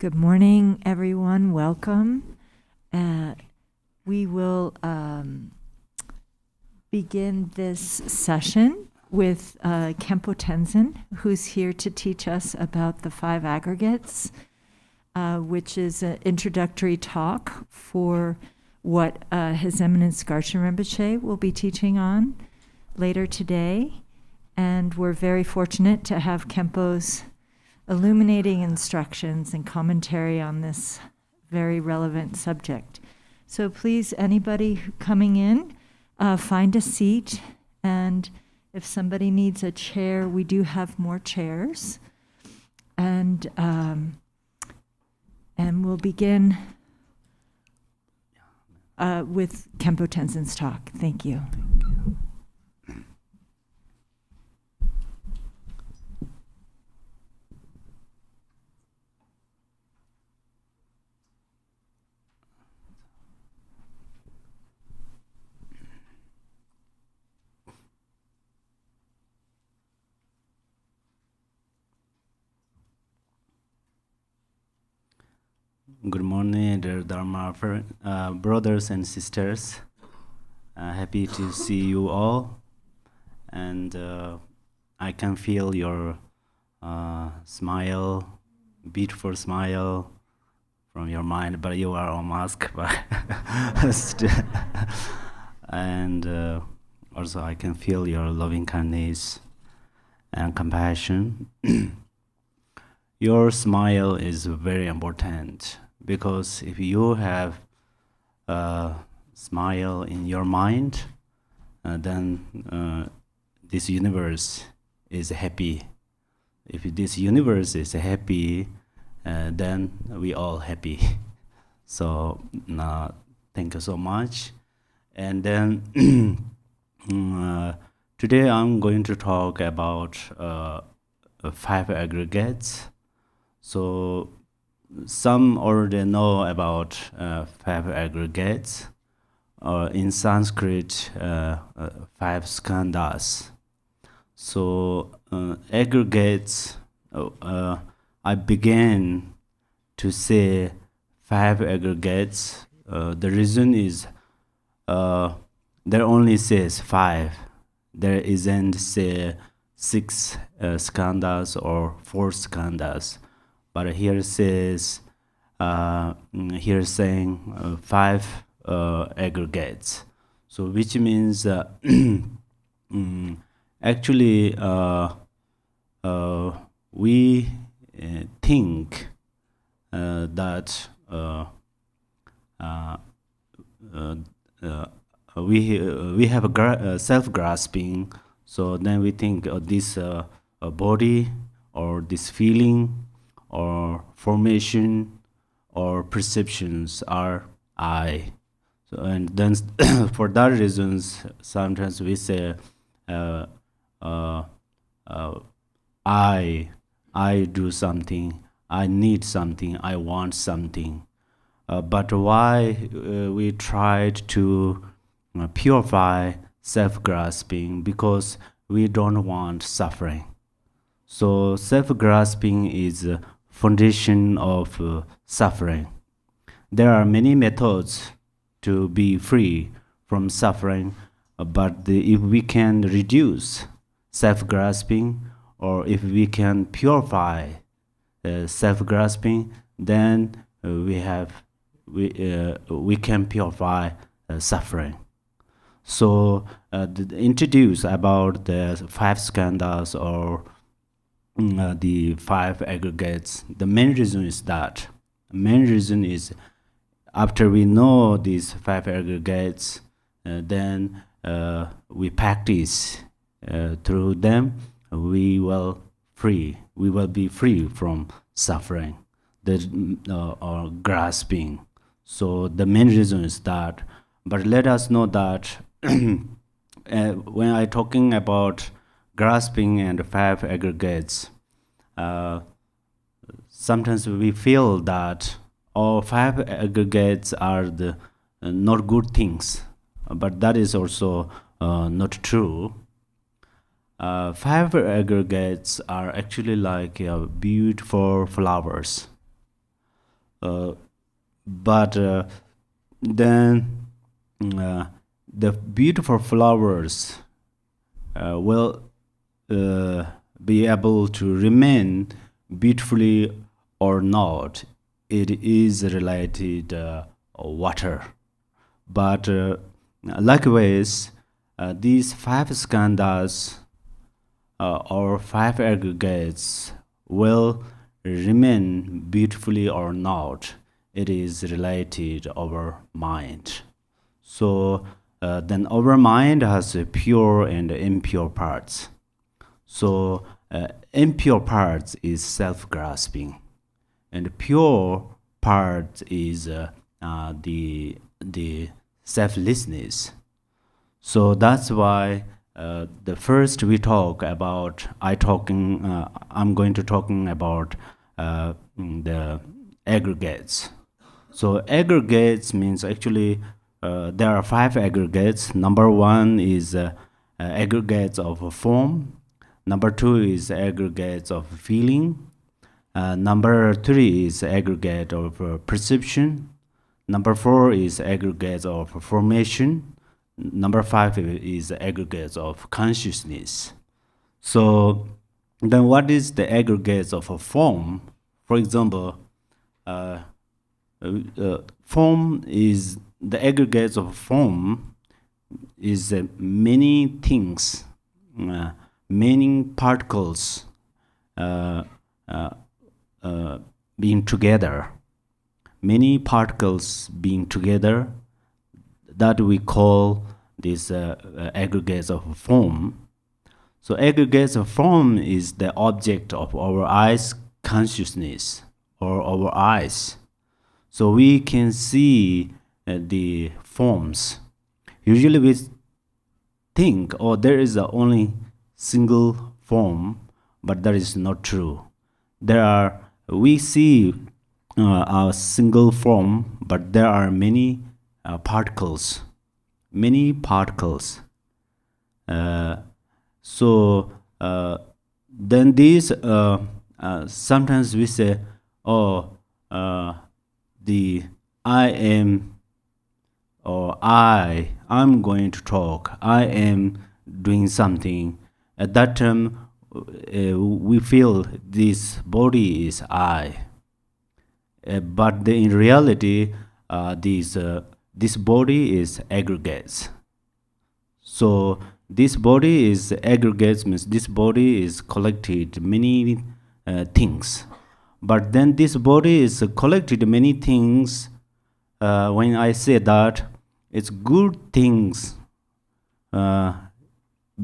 Good morning, everyone. Welcome. We will begin this session with Khenpo Tenzin, who's here to teach us about the five aggregates, which is an introductory talk for what His Eminence Garchen Rinpoche will be teaching on later today. And we're very fortunate to have Khenpo's illuminating instructions and commentary on this very relevant subject. So please, anybody coming in, find a seat, and if somebody needs a chair, we do have more chairs. And we'll begin with Khenpo Tenzin's talk. Thank you. Good morning, dear Dharma brothers and sisters. Happy to see you all, and I can feel your smile, beautiful smile from your mind, but you are on mask. And also I can feel your loving kindness and compassion. Your smile is very important, because if you have a smile in your mind, then this universe is happy. If this universe is happy, then we all happy. So thank you so much. And then today I'm going to talk about 5 aggregates. So some already know about 5 aggregates, or in Sanskrit 5 skandhas. So aggregates, I began to say 5 aggregates. The reason is there only says 5. There isn't say 6 skandhas or 4 skandhas. But here says, here saying 5 aggregates. So which means actually we think that we have a self-grasping. So then we think this body or this feeling or formation or perceptions are I. So, and then for that reasons, sometimes we say I do something, I need something, I want something. But why we tried to purify self-grasping? Because we don't want suffering. So self-grasping is foundation of suffering. There are many methods to be free from suffering, but if we can reduce self-grasping, or if we can purify self-grasping, then we can purify suffering. So introduce about the 5 skandhas or the 5 aggregates. The main reason is that. The main reason is after we know these 5 aggregates, then we practice through them, we will be free from suffering, or grasping. So the main reason is that. But let us know that when I talking about grasping and 5 aggregates, sometimes we feel that all 5 aggregates are the not good things, but that is also not true. 5 aggregates are actually like beautiful flowers. but then the beautiful flowers will be able to remain beautifully or not. It is related water. But likewise, these five skandhas or five aggregates will remain beautifully or not. It is related our mind. So then our mind has pure and impure parts. So impure parts is self-grasping, and pure part is the selflessness. So that's why the first we talk about. I'm going to talking about the aggregates. So aggregates means actually there are five aggregates. Number one is aggregates of form. Number two is aggregates of feeling. Number three is aggregate of perception. Number four is aggregates of formation. Number five is aggregates of consciousness. So then what is the aggregates of a form? For example, form is the aggregates of form is many things, many particles being together. Many particles being together, that we call these aggregates of form. So aggregates of form is the object of our eyes consciousness or our eyes. So we can see the forms. Usually we think, oh, there is a only single form, but that is not true. We see a single form, but there are many particles. So then these sometimes we say, oh, the I am, or I'm going to talk, I am doing something. At that time we feel this body is I. But in reality, this body is aggregates. So this body is aggregates means this body is collected many things. But then this body is collected many things. When I say that, it's good things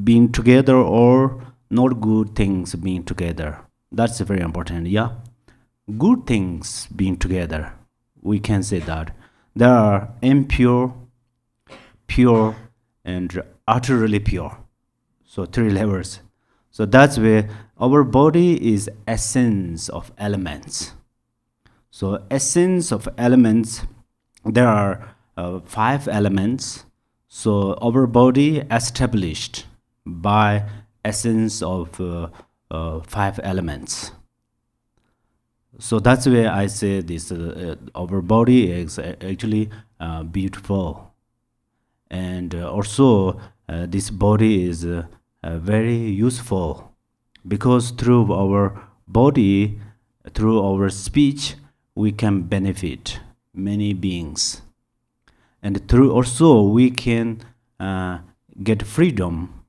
being together or not good things being together. That's very important. Yeah. Good things being together, we can say that. There are impure, pure, and utterly pure. So three levels. So that's where our body is essence of elements. So essence of elements, there are five elements. So our body established by essence of five elements. So that's where I say this our body is actually beautiful, and also this body is very useful, because through our body, through our speech, we can benefit many beings, and through also we can get freedom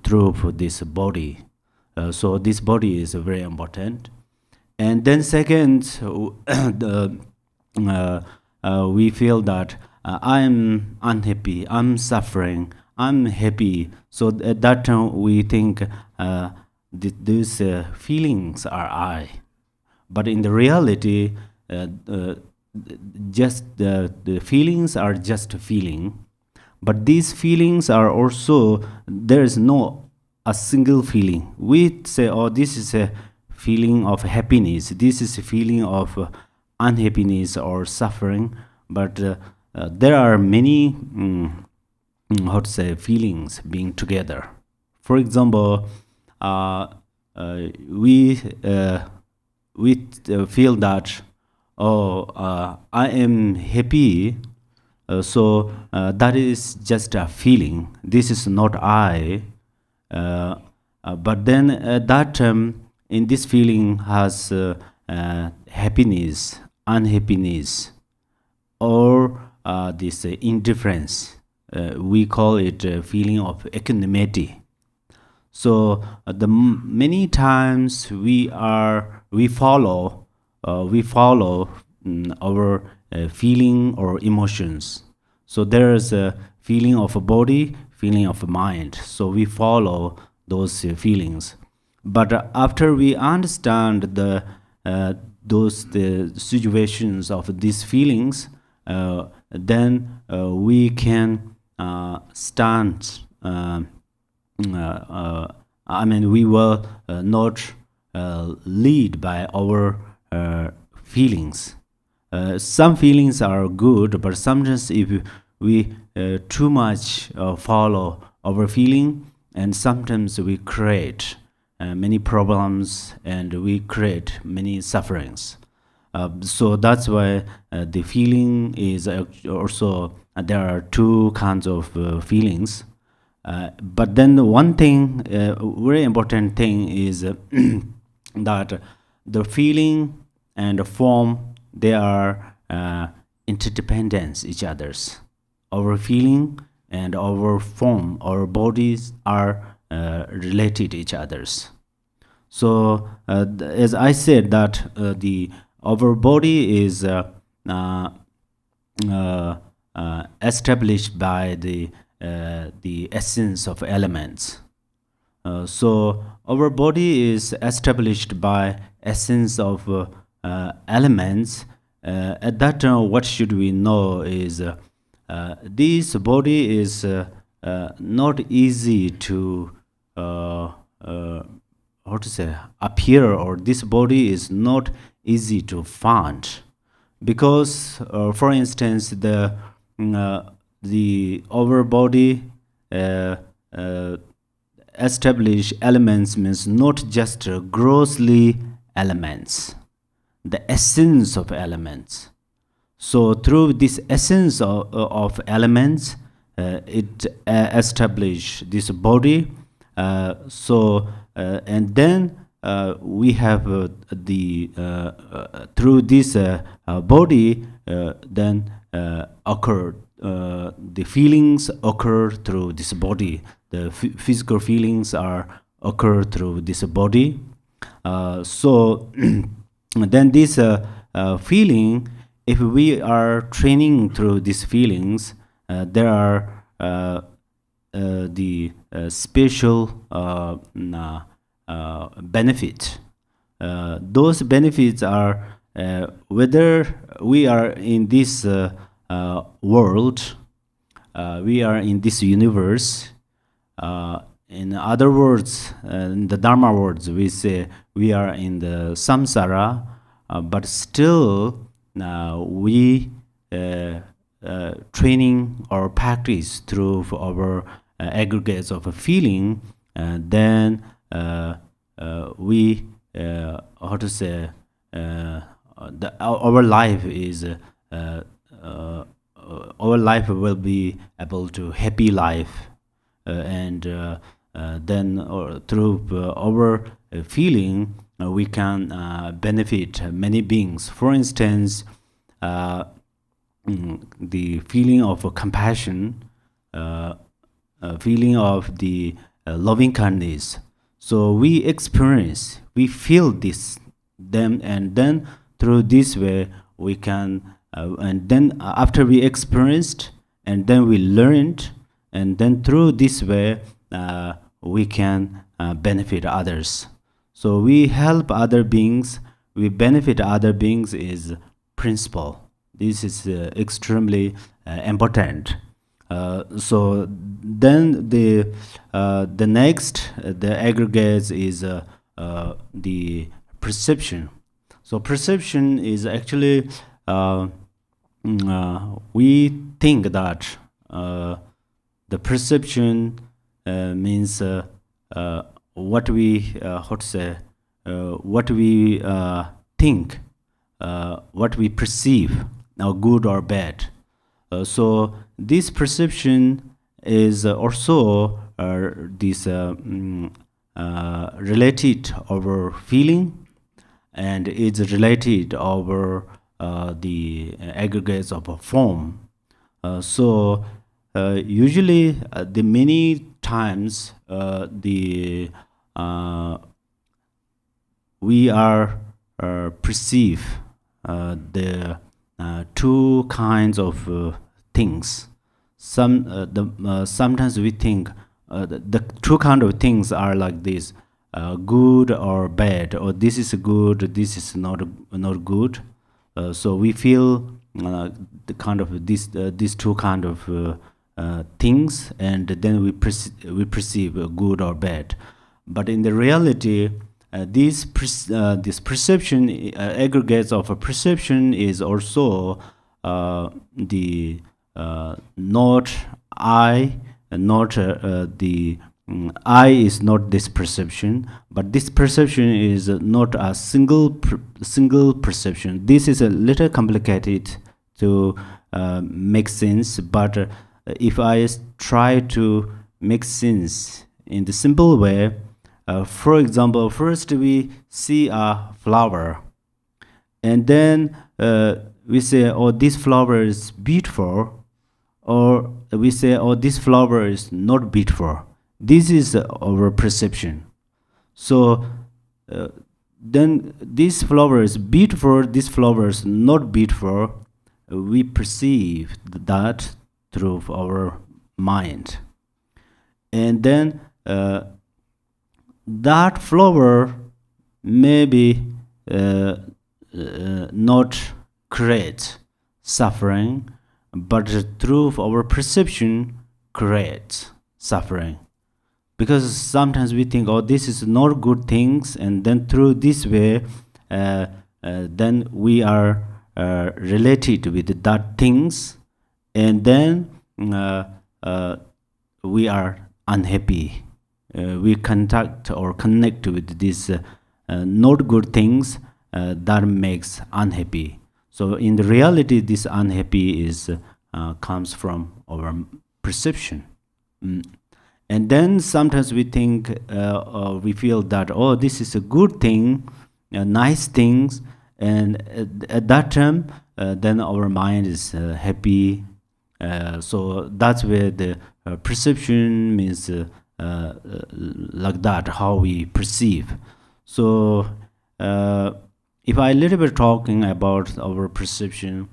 through this body. So this body is very important. And then second, we feel that I'm unhappy, I'm suffering, I'm happy. So at that time we think these feelings are I. But in the reality, just the feelings are just a feeling. But these feelings are also, there is no a single feeling. We say, oh, this is a feeling of happiness, this is a feeling of unhappiness or suffering, but there are many how to say feelings being together. For example, we feel that oh, I am happy. That is just a feeling. This is not I. But then that in this feeling has happiness, unhappiness, or this indifference. We call it a feeling of equanimity. So many times we follow our feeling or emotions. So there is a feeling of a body, feeling of a mind. So we follow those feelings. But after we understand uh, the situations of these feelings, then we can stand. I mean, we will not lead by our feelings. Some feelings are good, but sometimes if we too much follow our feeling, and sometimes we create many problems and we create many sufferings. So that's why the feeling is also there are two kinds of feelings. But then one thing, very important thing is that the feeling and the form, they are interdependent each others. Our feeling and our form, our bodies are related each others. So as I said that the our body is established by the essence of elements. So our body is established by essence of elements. At that time, what should we know is this body is not easy to how to say appear, or this body is not easy to find, because for instance the our body establish elements means not just grossly elements, the essence of elements. So through this essence of elements, it establish this body. And then we have the through this body, then occur the feelings occur through this body. The physical feelings are occur through this body. So then this feeling, if we are training through these feelings, there are the special benefit. Those benefits are whether we are in this world, we are in this universe. In other words, in the Dharma words, we say we are in the samsara, but still we training or practice through our aggregates of a feeling, then we how to say our life is our life will be able to happy life, and then through our feeling we can benefit many beings. For instance, the feeling of compassion, feeling of the loving kindness. So we experience, we feel this, them, and then through this way we can, and then after we experienced, and then we learned, and then through this way we can benefit others. So we help other beings, we benefit other beings is principle. This is extremely important. So then the next the aggregates is the perception. So perception is actually we think that the perception means what we how to say what we think what we perceive, now good or bad. So this perception is also related over feeling, and it's related over the aggregates of a form. Usually, the many times the we are perceive the two kinds of things. Sometimes we think the two kind of things are like this: good or bad, or this is good, this is not good. So we feel the kind of these two kind of things, and then we perceive good or bad. But in the reality, this perception aggregates of a perception is also the not I, not the I is not this perception, but this perception is not a single perception. This is a little complicated to make sense, but if I try to make sense in the simple way, for example, first we see a flower, and then we say, oh, this flower is beautiful, or we say, oh, this flower is not beautiful. This is our perception. So then this flower is beautiful, this flower is not beautiful. We perceive that through our mind. And then that flower maybe not create suffering, but through our perception create suffering. Because sometimes we think, oh, this is not good things, and then through this way, then we are related with that things, and then we are unhappy. We contact or connect with these not good things that makes unhappy. So in the reality, this unhappy is comes from our perception. And then sometimes we think, we feel that, oh, this is a good thing, nice things, and at that time, then our mind is happy. So that's where the perception means like that, how we perceive. So if I little bit talking about our perception,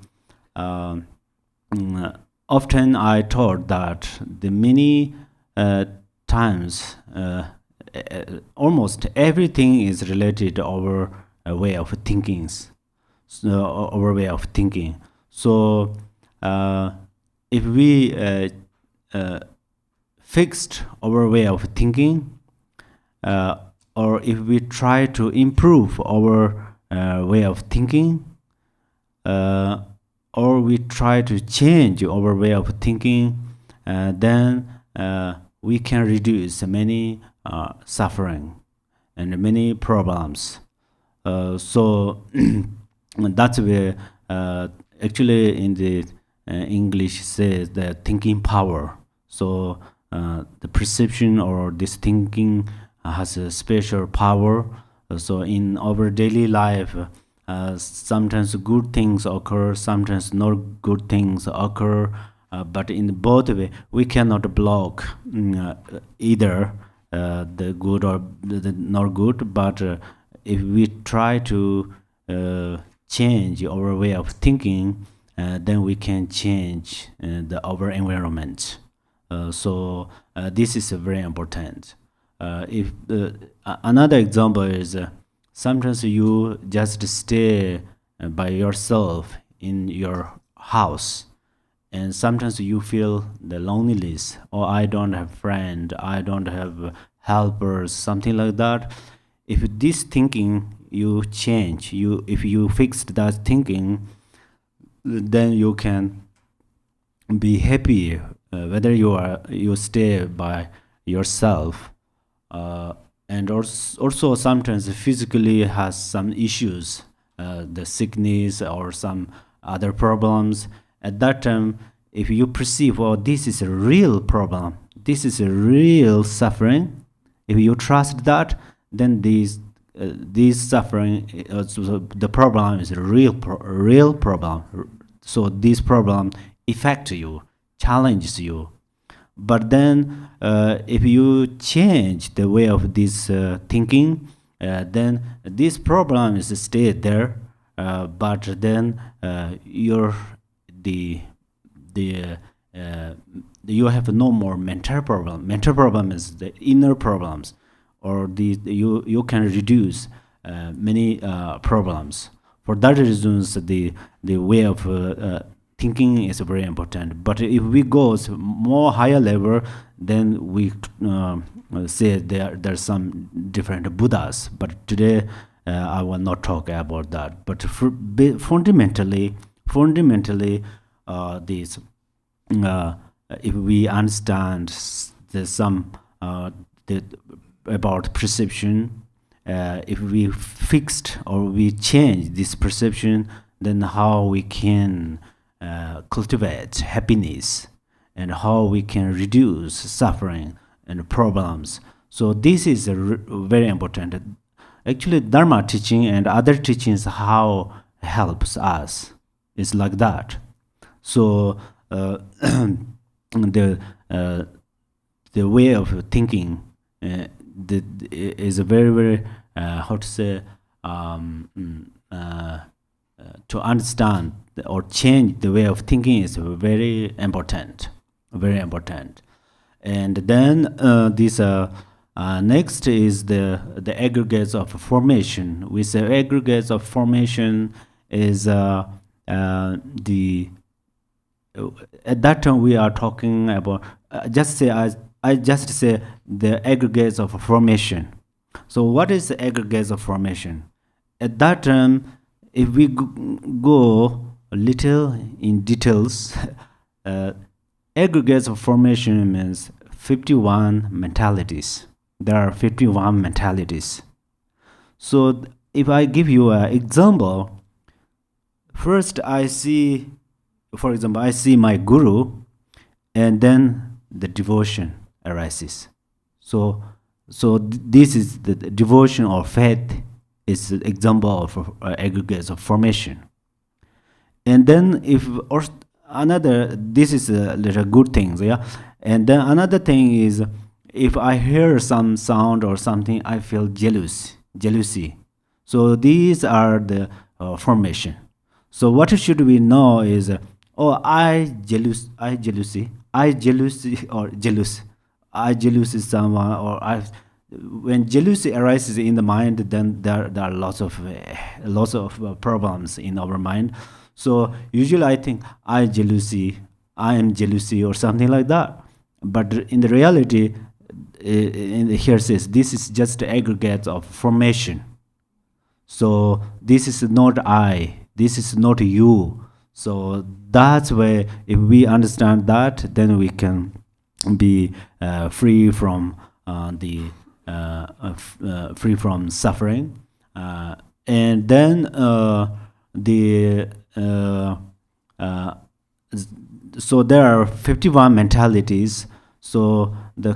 often I thought that the many times almost everything is related to our way of thinking. So, our way of thinking. So if we fixed our way of thinking, or if we try to improve our way of thinking, or we try to change our way of thinking, then we can reduce many suffering and many problems. So that's where actually in the English says the thinking power. So the perception or this thinking has a special power. So in our daily life, sometimes good things occur, sometimes not good things occur. But in both way, we cannot block either the good or the not good. But if we try to change our way of thinking, then we can change our environment. So this is very important. If another example is sometimes you just stay by yourself in your house, and sometimes you feel the loneliness, or I don't have friend, I don't have helpers, something like that. If this thinking you change, if you fix that thinking, then you can be happy whether you stay by yourself, and also sometimes physically has some issues the sickness or some other problems. At that time, if you perceive, oh, this is a real problem, this is a real suffering, if you trust that, then this suffering, so the problem is a real problem. So this problem affects you, challenges you. But then, if you change the way of this thinking, then this problem is stay there. But then you're you have no more mental problem. Mental problem is the inner problems, or you can reduce many problems. For that reasons, the way of thinking is very important. But if we go more higher level, then we say there's some different Buddhas. But today I will not talk about that. But fundamentally, this if we understand some about perception, if we fixed or we change this perception, then how we can cultivate happiness, and how we can reduce suffering and problems. So this is very important. Actually, Dharma teaching and other teachings how helps us is like that. So the way of thinking is a very how to say to understand or change the way of thinking is very important, And then this next is the aggregates of formation. We say aggregates of formation is the at that time we are talking about I just say the aggregates of formation. So what is the aggregates of formation? At that time, if we go a little in details, aggregates of formation means 51 mentalities. There are 51 mentalities. So if I give you an example, first I see, for example, I see my guru, and then the devotion arises. So this is the devotion or faith is an example of aggregates of formation. And then if or another, this is a little good things, yeah. And then another thing is, if I hear some sound or something, I feel jealousy. So these are the formation. So what should we know is, I jealous is someone, or when jealousy arises in the mind, then there are lots of problems in our mind. So usually I think I am jealousy or something like that. But in the reality, here says this is just aggregate of formation. So this is not I, this is not you. So that's why if we understand that, then we can be free from free from suffering, and then so there are 51 mentalities. So the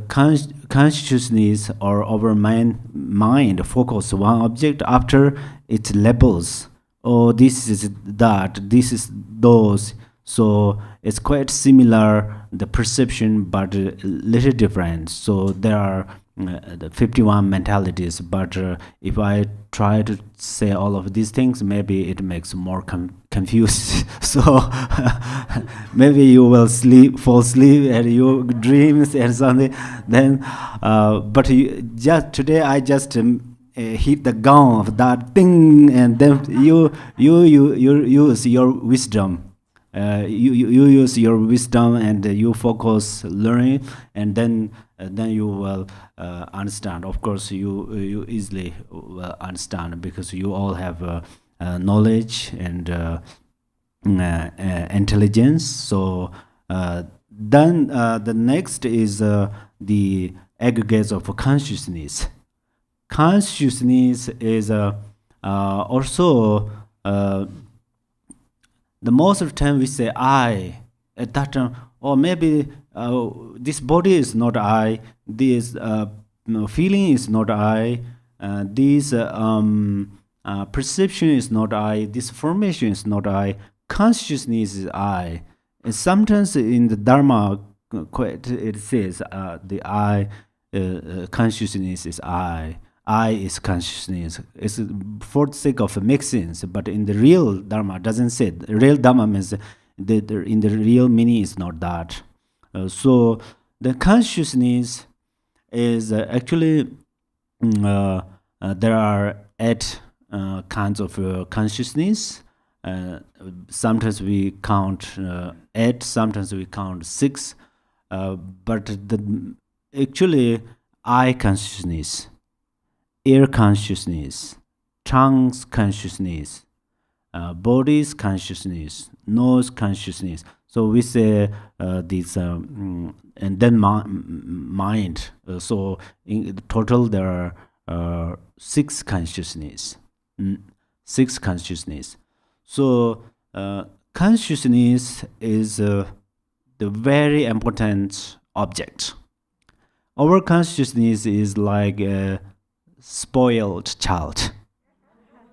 consciousness or our mind focus one object after its labels. Oh, this is that, this is those. So it's quite similar, the perception, but a little different. So there are the 51 mentalities, but if I try to say all of these things, maybe it makes more confused. So maybe you will fall asleep and you dreams and something. Then, but just today I just hit the gong of that thing, and then you use your wisdom. You use your wisdom and you focus learning, and then you will understand. Of course, you easily will understand, because you all have knowledge and intelligence. So then the next is the aggregates of consciousness. Consciousness is also uh, the most of the time we say I at that time, or maybe this body is not I, this feeling is not I, this perception is not I, this formation is not I, consciousness is I. And sometimes in the Dharma, it says the I consciousness is I. I is consciousness. It's for the sake of make sense, but in the real Dharma doesn't say. The real Dharma means in the real meaning is not that. So the consciousness is actually there are 8 kinds of consciousness. Sometimes we count 8, sometimes we count 6, but actually I consciousness, ear consciousness, tongue's consciousness, body's consciousness, nose consciousness. So we say this, and then mind. So in total there are 6 consciousness. 6 consciousness. So consciousness is the very important object. Our consciousness is like a spoiled child.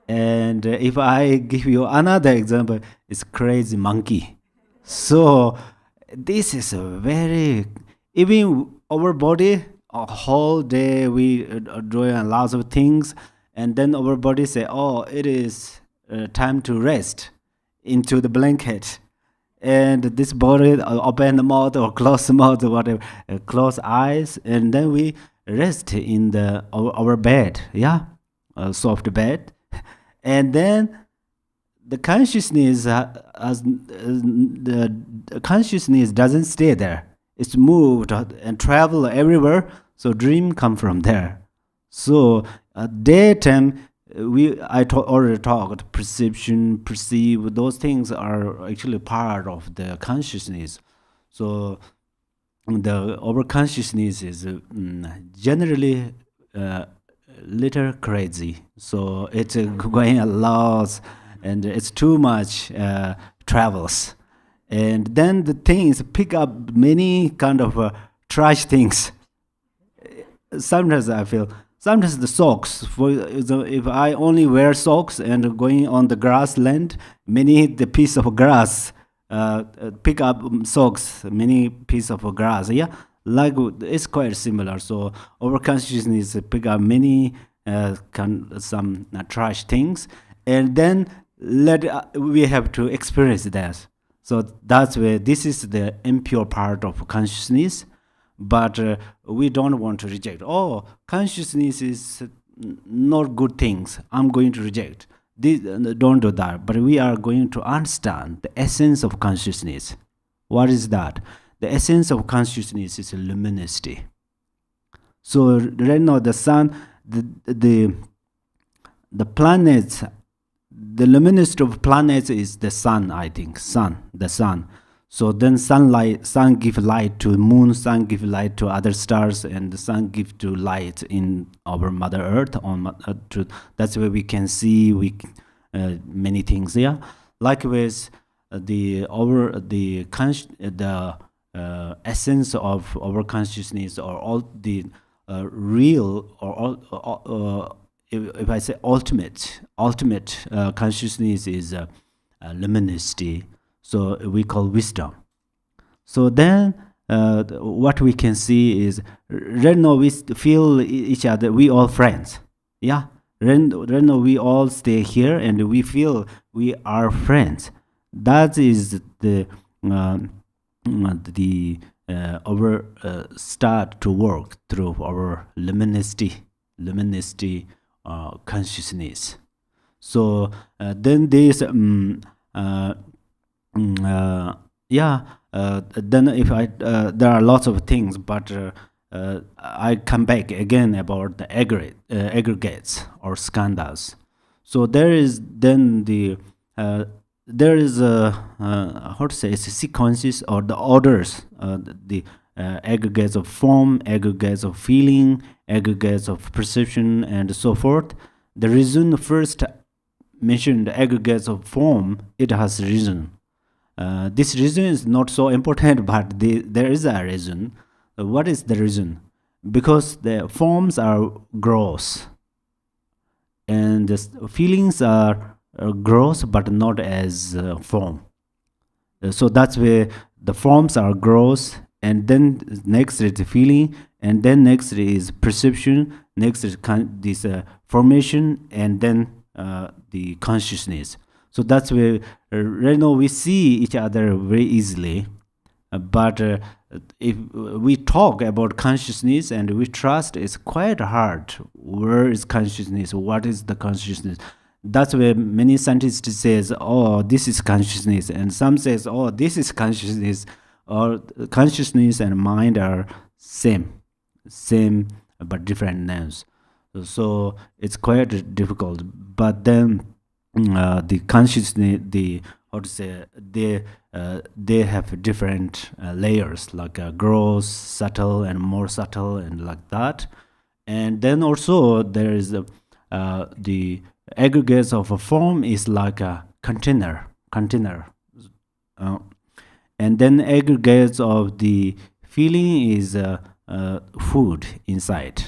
And if I give you another example, it's crazy monkey. So this is a very, even our body, a whole day we are doing lots of things, and then our body say, oh, it is time to rest into the blanket. And this body open the mouth or close the mouth or whatever, close eyes, and then we rest in our bed, soft bed. And then the consciousness the consciousness doesn't stay there. It's moved and travel everywhere. So dream come from there. So daytime already talked, perception, perceive, those things are actually part of the consciousness. So our consciousness is generally little crazy. So it's going a lot, and it's too much travels. And then the things pick up many kind of trash things. Sometimes I feel, sometimes the socks, if I only wear socks and going on the grassland, the piece of grass pick up socks, many piece of grass, like it's quite similar. So our consciousness pick up many some trash things, and then we have to experience that. So that's where this is the impure part of consciousness. But we don't want to reject. Oh, consciousness is not good things, I'm going to reject. Don't do that. But we are going to understand the essence of consciousness. What is that? The essence of consciousness is luminosity. So right now the sun, the planets, the luminosity of planets is the sun, I think. The sun. So then sun give light to moon, sun give light to other stars, and the sun give to light in our Mother Earth. That's where we can see many things. Likewise, the essence of our consciousness, or all the real, or if I say ultimate consciousness is luminosity. So we call wisdom. So then what we can see is right now we feel each other, we all friends. Right now we all stay here and we feel we are friends. That is our start to work through our luminosity consciousness. So then this then if there are lots of things, but I come back again about the aggregates or skandhas. So there is then there is how to say, it's a sequences or the orders, the aggregates of form, aggregates of feeling, aggregates of perception, and so forth. The reason first mentioned aggregates of form, it has reason. This reason is not so important, but there is a reason. What is the reason? Because the forms are gross, and the feelings are gross, but not as form. So that's where the forms are gross, and then next is the feeling, and then next is perception, next is this formation, and then the consciousness. So that's where right now we see each other very easily, but if we talk about consciousness and we trust, it's quite hard. Where is consciousness? What is the consciousness? That's where many scientists says, oh, this is consciousness, and some says, oh, this is consciousness, or consciousness and mind are same but different names. So it's quite difficult. But then the consciousness, the how to say, they have different layers, like gross, subtle, and more subtle, and like that. And then also there is the aggregates of a form is like a container, and then aggregates of the feeling is food inside,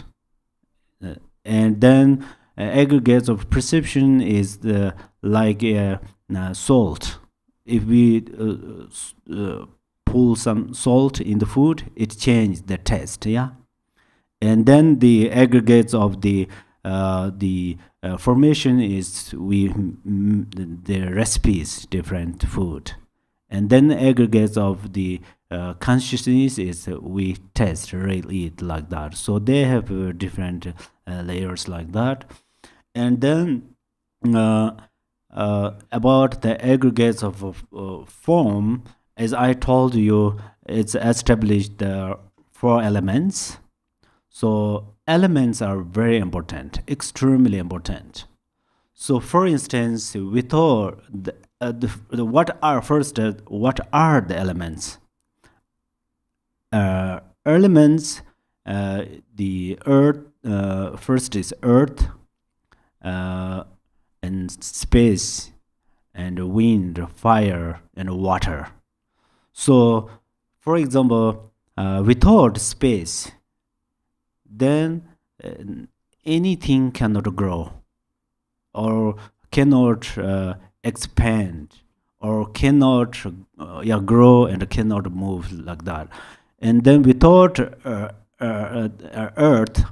and then aggregates of perception is like salt. If we pull some salt in the food, it changes the taste, yeah. And then the aggregates of the formation is the recipes, different food, and then aggregates of the consciousness is we taste, really eat, like that. So they have different layers like that. And then about the aggregates of form, as I told you, it's established the 4 elements. So elements are very important, extremely important. So for instance, we thought what are the elements? Elements, the earth, first is earth, and space, and wind, fire, and water. So for example, without space, then anything cannot grow, or cannot expand, or cannot grow and cannot move, like that. And then without earth,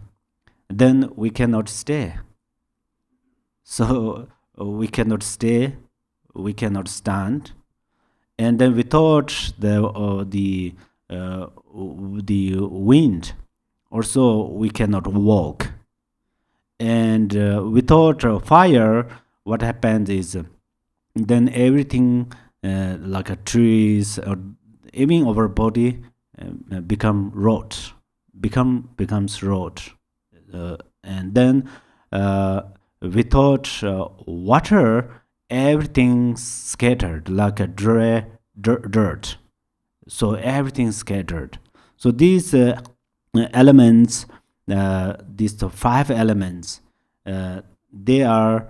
then we cannot stay. So we cannot stay, we cannot stand. And then without the wind, also we cannot walk. And without fire, what happens is then everything like trees, or even our body becomes rot. And then without water, everything scattered like a dirt. So everything scattered. So these elements, these 5 elements, they are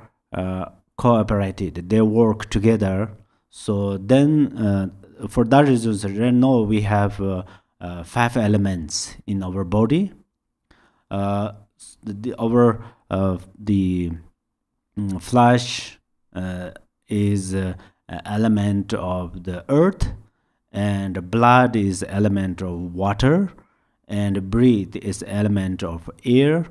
cooperated, they work together. So then for that reason, right now we have 5 elements in our body. The flesh is an element of the earth, and blood is element of water, and breath is element of air,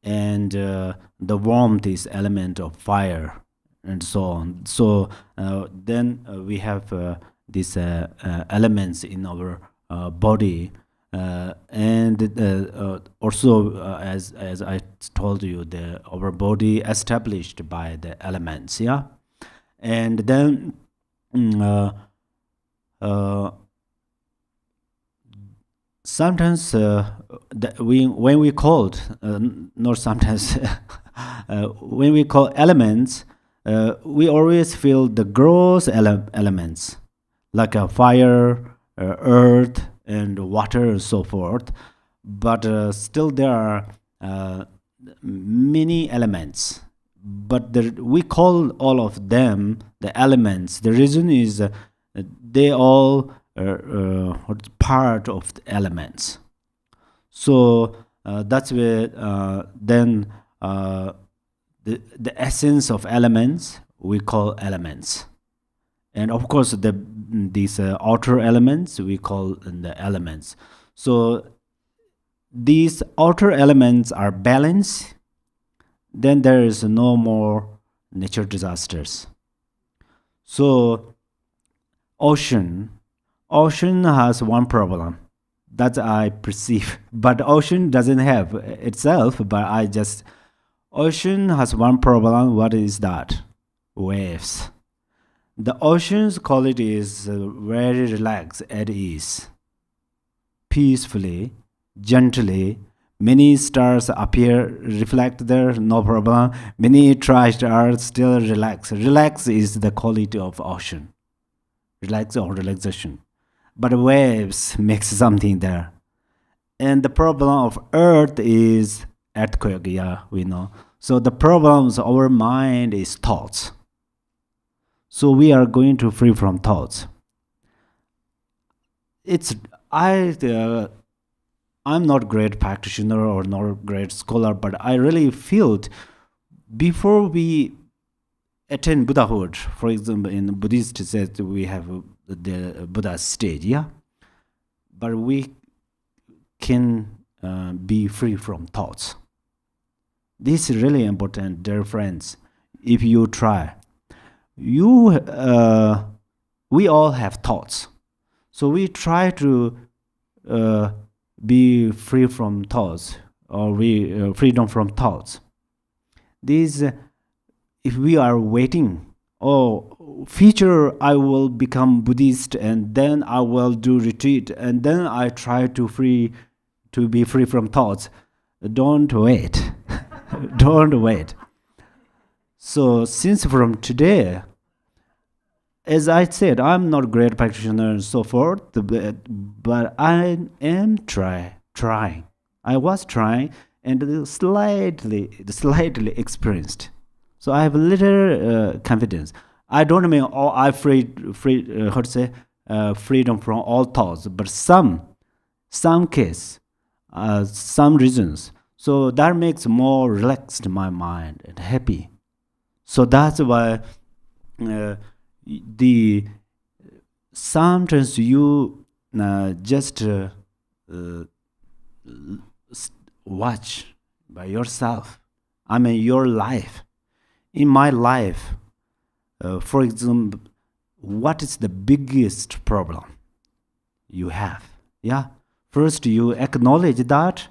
and the warmth is element of fire, and so on. So then we have these elements in our body, and also as I told you, our body established by the elements, yeah. And then sometimes when we called not sometimes when we call elements, we always feel the gross elements, like a fire, earth, and water, and so forth. But still there are many elements, but we call all of them the elements. The reason is they all are part of the elements. So that's where then the essence of elements we call elements, and of course these outer elements we call the elements. So these outer elements are balanced, then there is no more nature disasters. So ocean has one problem that I perceive, but ocean doesn't have itself, but ocean has one problem. What is that? Waves. The ocean's quality is very relaxed, at ease, peacefully, gently. Many stars appear, reflect there, no problem. Many trashed are still relaxed. Relax is the quality of ocean. Relax or relaxation. But waves makes something there. And the problem of earth is earthquake, yeah, we know. So the problems of our mind is thoughts. So we are going to free from thoughts. I'm not great practitioner or not great scholar, but I really feel before we attain Buddhahood, for example, in Buddhist says we have the Buddha stage, yeah, but we can be free from thoughts. This is really important, dear friends. If you try, we all have thoughts, so we try to be free from thoughts, or freedom from thoughts. These, if we are waiting, future I will become Buddhist and then I will do retreat and then I try to be free from thoughts. Don't wait. Don't wait. So since from today, as I said, I'm not a great practitioner and so forth, but I am trying. I was trying and slightly experienced. So I have a little confidence. I don't mean freedom from all thoughts, but some case, some reasons. So that makes more relaxed my mind and happy. So that's why sometimes you just watch by yourself. I mean your life. In my life, for example, what is the biggest problem you have? Yeah, first you acknowledge that,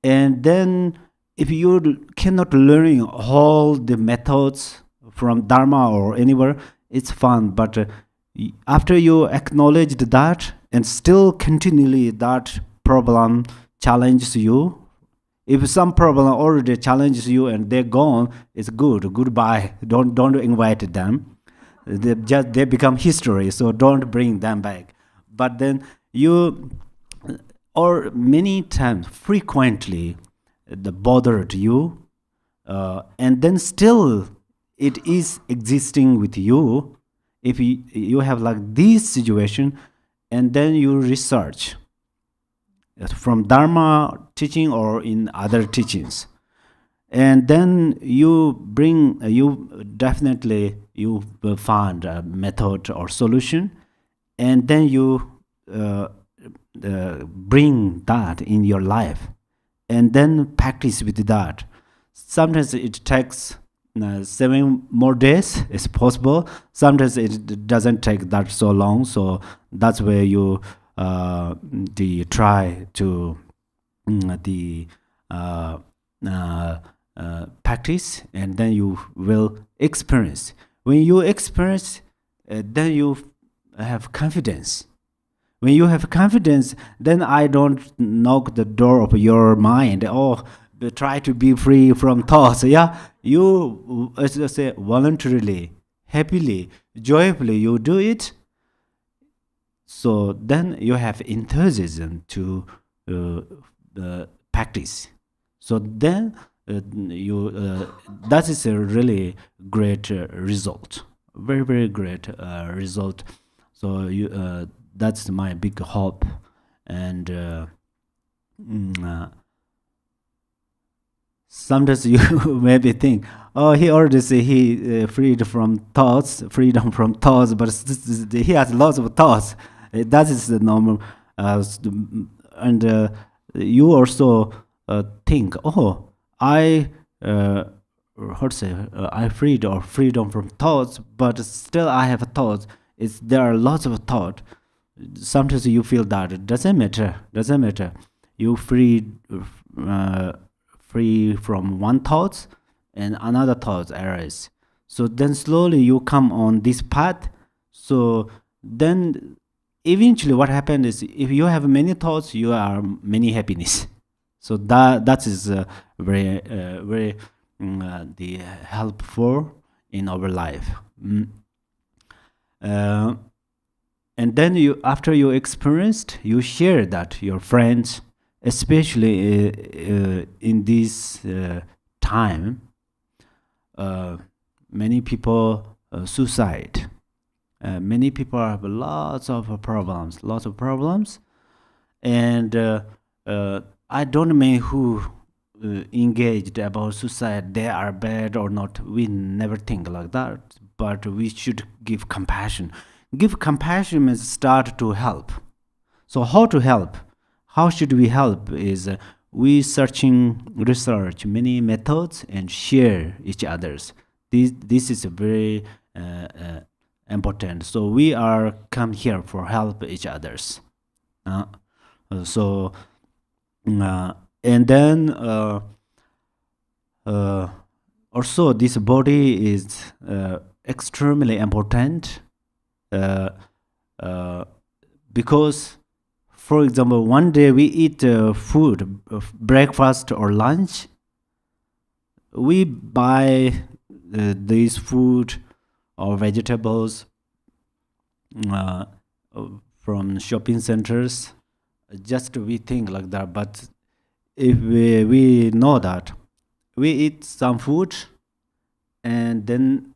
and then if you cannot learn all the methods from Dharma or anywhere, it's fun. But after you acknowledge that and still continually that problem challenges you, if some problem already challenges you and they're gone, it's good. Goodbye. Don't invite them. They become history. So don't bring them back. But then or many times, frequently, the bothered you, and then still it is existing with you. If you have like this situation, and then you research from Dharma teaching or in other teachings, and then you definitely will find a method or solution, and then you bring that in your life, and then practice with that. Sometimes it takes 7 more days, it's possible. Sometimes it doesn't take that so long. So that's where you try to practice, and then you will experience. When you experience, then you have confidence. When you have confidence, then I don't knock the door of your mind. Try to be free from thoughts. Yeah, you, as I say, voluntarily, happily, joyfully, you do it. So then you have enthusiasm to practice. So then that is a really great result, very very great result. So that's my big hope. And sometimes you maybe think, oh, he already say he freedom from thoughts, but he has lots of thoughts. That is the normal. And you also think, oh, I how to say, I freedom from thoughts, but still I have thoughts. There are lots of thought. Sometimes you feel that it doesn't matter. You free from one thought and another thought arises. So then slowly you come on this path. So then eventually what happens is, if you have many thoughts, you are many happiness. So that is very very the helpful in our life. And then after you experienced, you share that your friends, especially in this time, many people suicide. Many people have lots of problems. And I don't mean who engaged about suicide, they are bad or not. We never think like that, but we should give compassion. Give compassion means start to help. So how to help? How should we help is we research many methods and share each others. This is very important. So we are come here for help each others. So and then also this body is extremely important. Because, for example, one day we eat food, breakfast or lunch, we buy this food or vegetables from shopping centers. Just we think like that. But if we know that we eat some food and then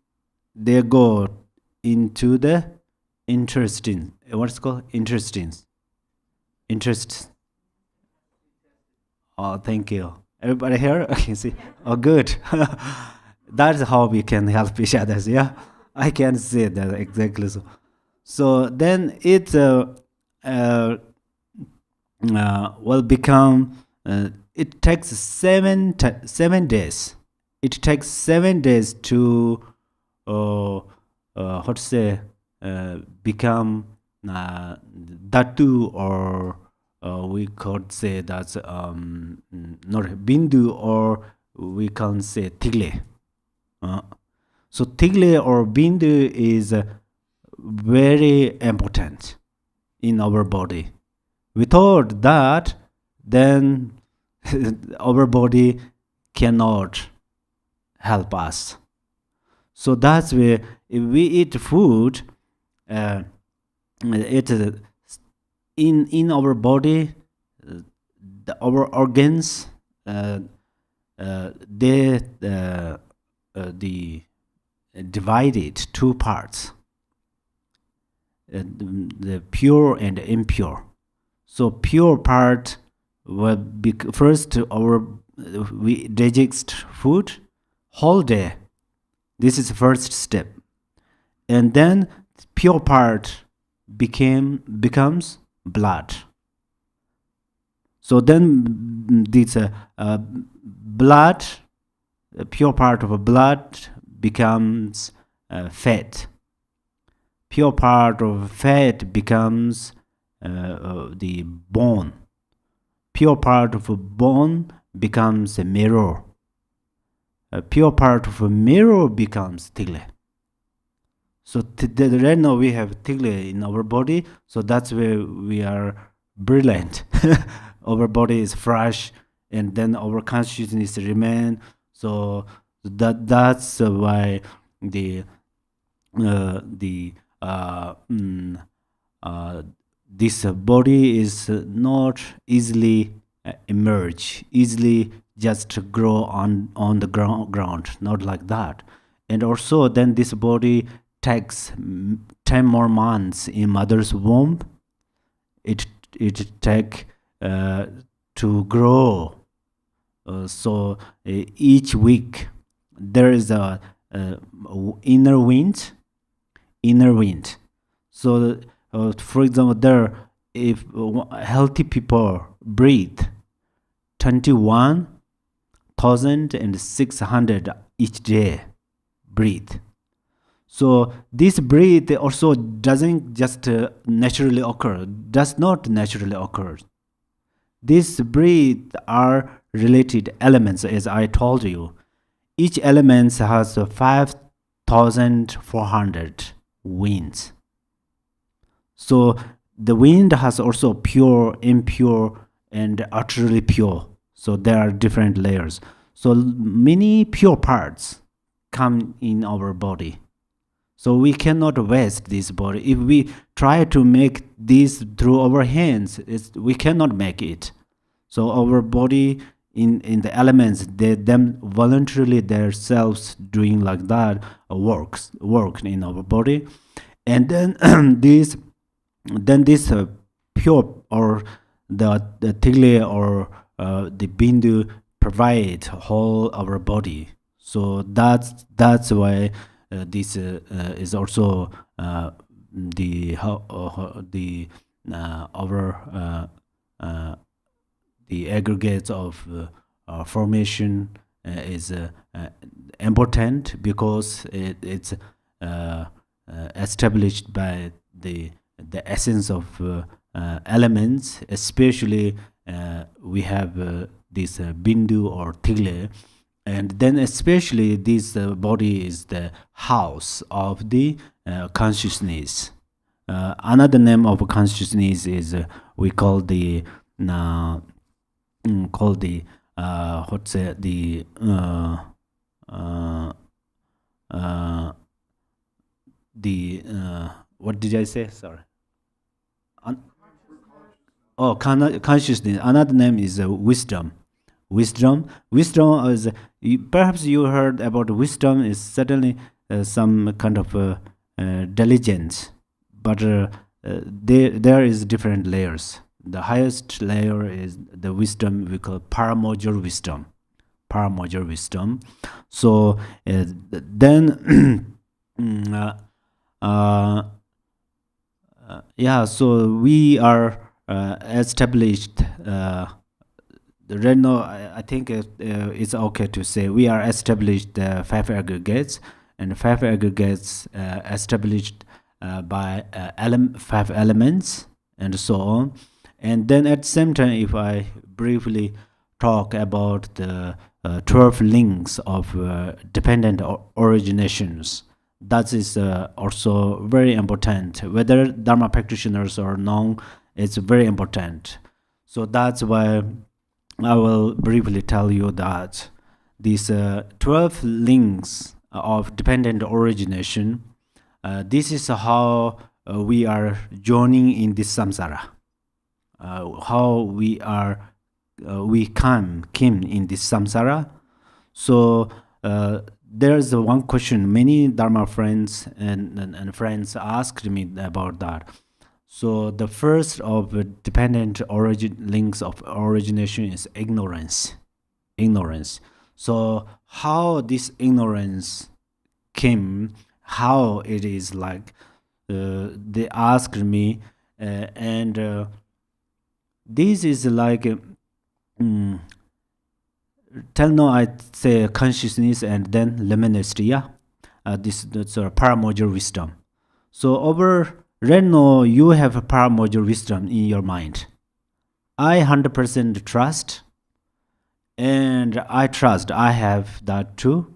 they go into the interesting, what's called interest. Oh, thank you. Everybody here? Okay, see. Oh, good. That's how we can help each other. Yeah, I can say that exactly. So then it will become. It takes 7 days. It takes 7 days to how to say become dhatu, or we could say that's not bindu, or we can say tigle. So tigle or bindu is very important in our body. Without that, then our body cannot help us. So that's where if we eat food, it in our body, our organs, they divided two parts, the pure and impure. So pure part will be first we digest food whole day. This is the first step, and then pure part becomes blood. So then this blood, the pure part of blood becomes fat. Pure part of fat becomes the bone. Pure part of a bone becomes a marrow. A pure part of a marrow becomes tigle. So right now we have tigle in our body. So that's where we are brilliant. Our body is fresh, and then our consciousness remain. So that's why this body is not easily easily just grow on the ground, not like that. And also then this body takes 10 more months in mother's womb. It take to grow. So each week there is a inner wind. So for example, there, if healthy people breathe 21,600 each day, breathe. So this breath also doesn't just naturally occur, does not naturally occur. These breath are related elements, as I told you. Each element has 5,400 winds. So the wind has also pure, impure, and utterly pure. So there are different layers. So many pure parts come in our body. So we cannot waste this body. If we try to make this through our hands, we cannot make it. So our body in the elements, they them voluntarily themselves doing like that work in our body, and then this pure or the tigli or the bindu provide whole our body. So that's why this is also the aggregates of formation is important, because it's established by the essence of elements. Especially we have this bindu or tigli, and then especially this body is the house of the consciousness. Another name of consciousness is we call the what's it, the what did I say? Sorry. Consciousness. Another name is wisdom. Wisdom is, perhaps you heard about wisdom, is certainly some kind of diligence, but there is different layers. The highest layer is the wisdom we call paramojor wisdom. So then so we are established. Right now, I think it's okay to say we are established 5 aggregates, and 5 aggregates established by 5 elements, and so on. And then at the same time, if I briefly talk about the 12 links of dependent originations, that is also very important. Whether Dharma practitioners or non, it's very important. So that's why I will briefly tell you that these 12 links of dependent origination, this is how we are joining in this samsara. How we came in this samsara. So there's one question many Dharma friends and friends asked me about that. So the first of dependent links of origination is ignorance. So how this ignorance came, how it is like, they asked me, and this is like till now I say consciousness and then luminosity. That's paramojor wisdom. So over right now you have a paramojor wisdom in your mind. I 100% trust, and I trust I have that too.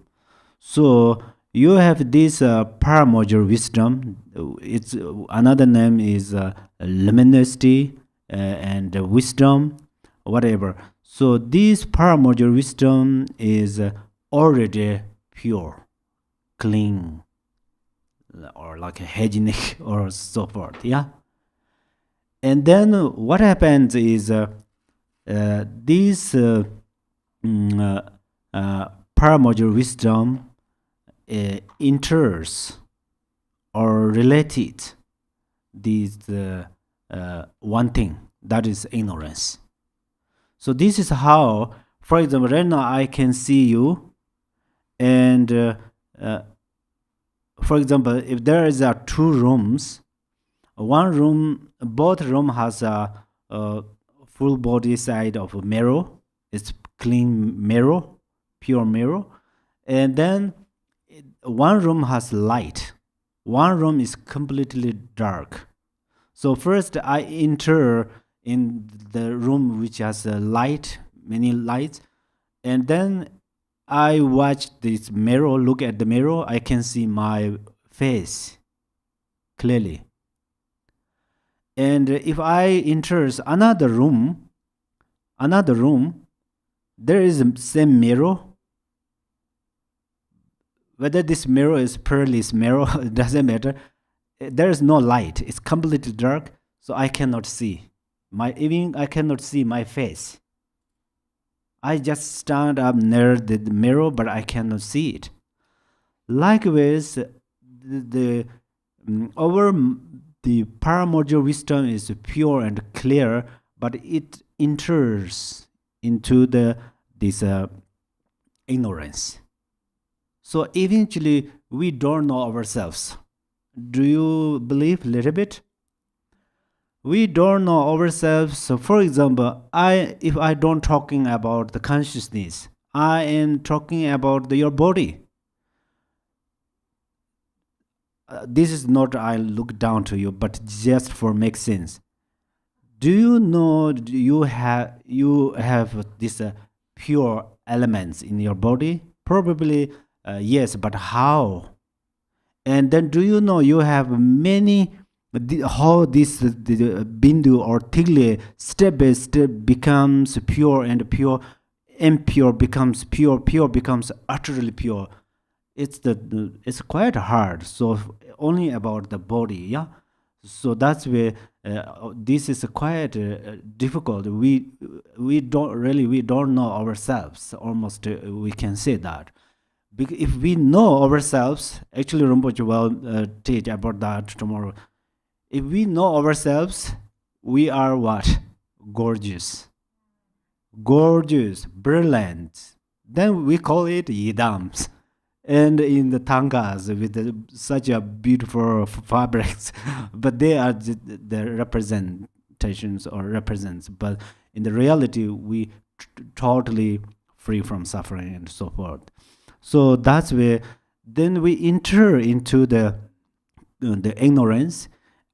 So you have this paramojor wisdom. It's another name is luminosity and wisdom, whatever. So this paramojor wisdom is already pure, clean, or like a hygienic or so forth. And then what happens is this paramodule wisdom enters or related these one thing, that is ignorance. So this is how, for example, right now I can see you, and for example, if there is two rooms, one room, both room has a full body side of a mirror. It's clean mirror, pure mirror, and then one room has light. One room is completely dark. So first I enter in the room which has a light, many lights, and then I watch this mirror, look at the mirror, I can see my face clearly. And if I enter another room, there is the same mirror. Whether this mirror is pearl's mirror, it doesn't matter. There is no light. It's completely dark, so I cannot see. I cannot see my face. I just stand up near the mirror, but I cannot see it. Likewise, the paramodule wisdom is pure and clear, but it enters into this ignorance. So eventually, we don't know ourselves. Do you believe a little bit? We don't know ourselves. So, for example, if I don't talking about the consciousness, I am talking about your body. This is not I look down to you, but just for make sense. Do you know you have this pure elements in your body? Probably yes, but how? And then do you know you have many, how this the bindu or tigli step by step becomes pure, and pure, impure becomes pure, pure becomes utterly pure. It's quite hard. So only about the body, yeah. So that's where this is quite difficult. We don't know ourselves. Almost we can say that. Because if we know ourselves, actually Rinpoche will teach about that tomorrow. If we know ourselves, we are what? Gorgeous, brilliant. Then we call it yidams. And in the tangas with such a beautiful fabrics, but they are the representations or represents. But in the reality, we totally free from suffering and so forth. So that's where then we enter into the ignorance.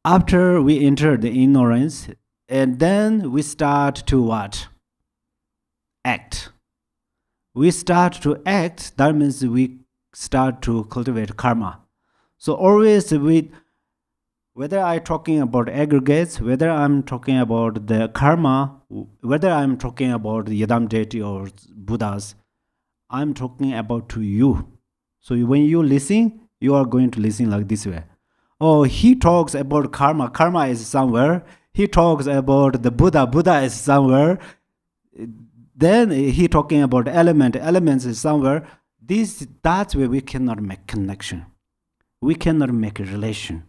After we enter the ignorance, and then we start to what? Act. We start to act. That means we start to cultivate karma. So always whether I'm talking about aggregates, whether I'm talking about the karma, whether I'm talking about the Yidam deity or Buddhas, I'm talking about to you. So when you listen, you are going to listen like this way. Oh, he talks about karma. Karma is somewhere. He talks about the Buddha. Buddha is somewhere. Then he talking about elements is somewhere. That's where we cannot make connection. We cannot make a relation.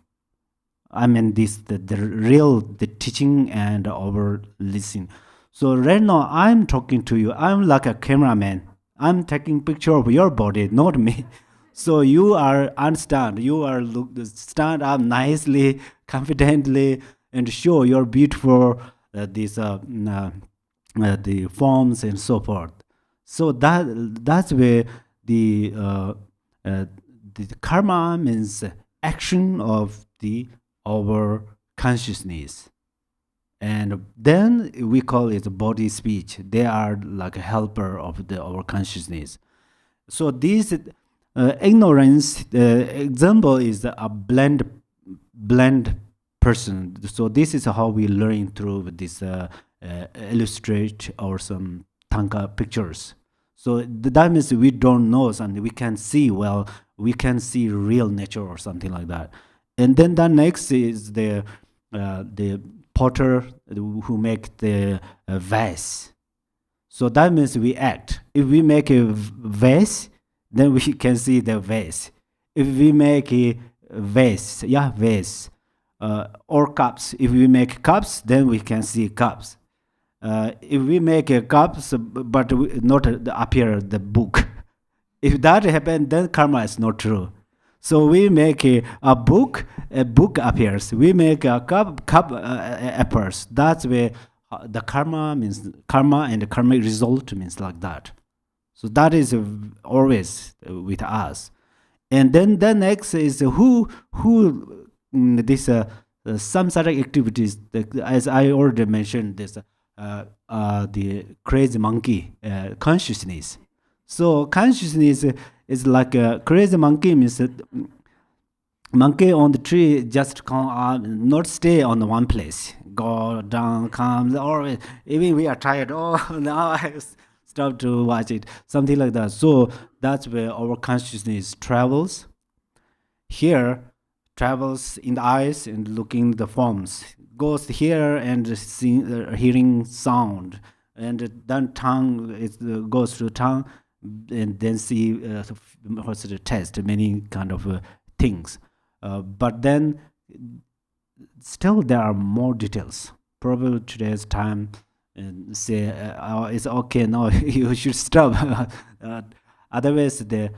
I mean, the teaching and our listening. So right now I'm talking to you. I'm like a cameraman. I'm taking picture of your body, not me. So you are understand. You are stand up nicely, confidently, and show your beautiful the forms and so forth. So that's where the karma means action of our consciousness, and then we call it body speech. They are like a helper of our consciousness. So this ignorance example is a blend person. So this is how we learn through this illustrate or some tanka pictures. So that means we don't know something. We can see, well, we can see real nature or something like that. And then the next is the potter who make the vase. So that means we act. If we make a vase, then we can see the vase. If we make a vase, vase, or cups. If we make cups, then we can see cups. If we make a cups, but not appear the book. If that happens, then karma is not true. So we make a book appears. We make a cup appears. That's where the karma means karma, and the karmic result means like that. So that is always with us. And then the next is who this samsara activities. As I already mentioned, this the crazy monkey consciousness. So consciousness is like a crazy monkey means monkey on the tree just come not stay on one place, go down, comes, or even we are tired, oh now I stop to watch it, something like that. So that's where our consciousness travels. Here travels in the eyes and looking the forms, goes here and hearing sound, and then tongue, it goes to tongue, and then see what's the test, many kind of things. But then still there are more details. Probably today's time and say it's okay now you should stop. Otherwise the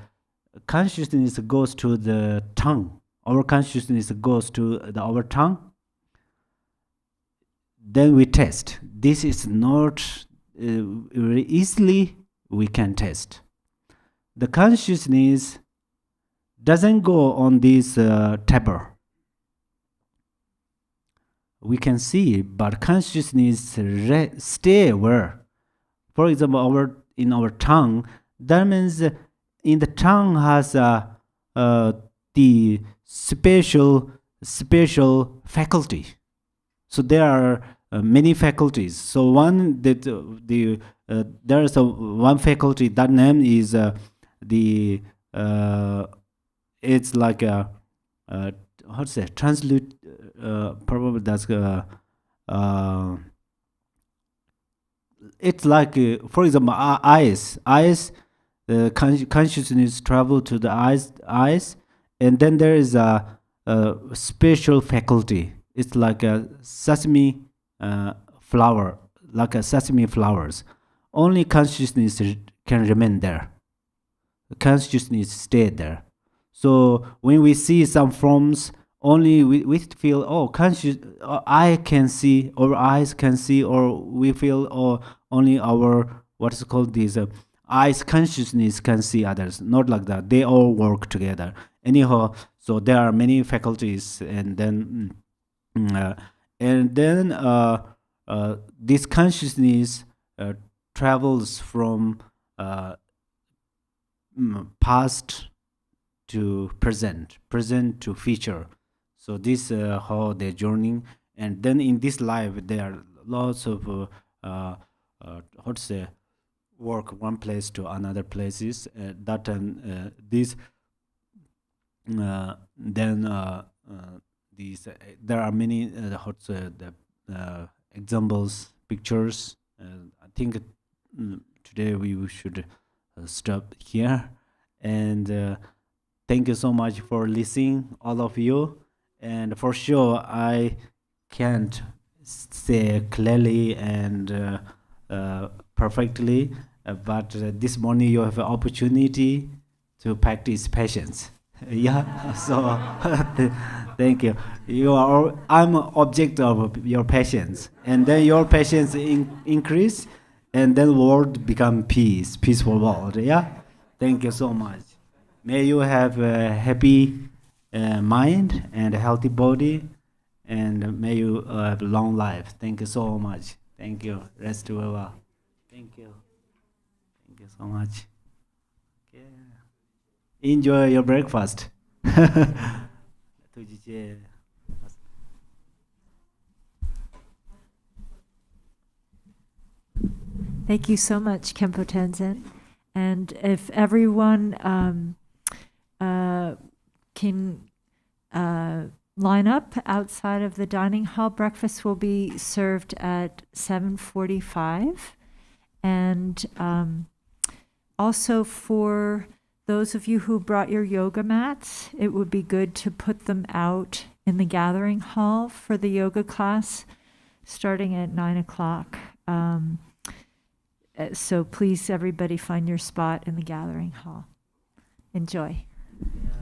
consciousness goes to the tongue. Our consciousness goes to our tongue. Then we test. This is not very easily we can test. The consciousness doesn't go on this table. We can see, but consciousness stay where? For example, in our tongue, that means in the tongue has the special faculty. So there are many faculties. So one that there is one faculty, that name is it's like a how to say translate, probably that's it's like for example eyes consciousness travel to the eyes, and then there is a special faculty. It's like a sesame flower, like a sesame flowers. Only consciousness can remain there. Consciousness stay there. So when we see some forms, only we feel, oh, conscious, I can see, or eyes can see, or we feel, or only our what is called this eyes consciousness can see others. Not like that. They all work together. Anyhow, so there are many faculties, and then this consciousness travels from past to present to future. So this how they're journeying, and then in this life there are lots of how to say work one place to another places. That time this then these there are many how to say the examples, pictures. I think today we should stop here, and thank you so much for listening, all of you. And for sure, I can't say clearly and perfectly, but this morning you have an opportunity to practice patience. Yeah, so thank you. I'm an object of your patience, and then your patience increase, and then world become peaceful world. Yeah, thank you so much. May you have a happy mind and a healthy body, and may you have a long life. Thank you so much. Thank you. Rest well. Thank you. Thank you so much. Okay. Enjoy your breakfast. Thank you so much, Khenpo Tenzin. And if everyone can line up outside of the dining hall, breakfast will be served at 7:45. And also for those of you who brought your yoga mats, it would be good to put them out in the gathering hall for the yoga class starting at 9 o'clock. So please, everybody, find your spot in the gathering hall. Enjoy. Yeah.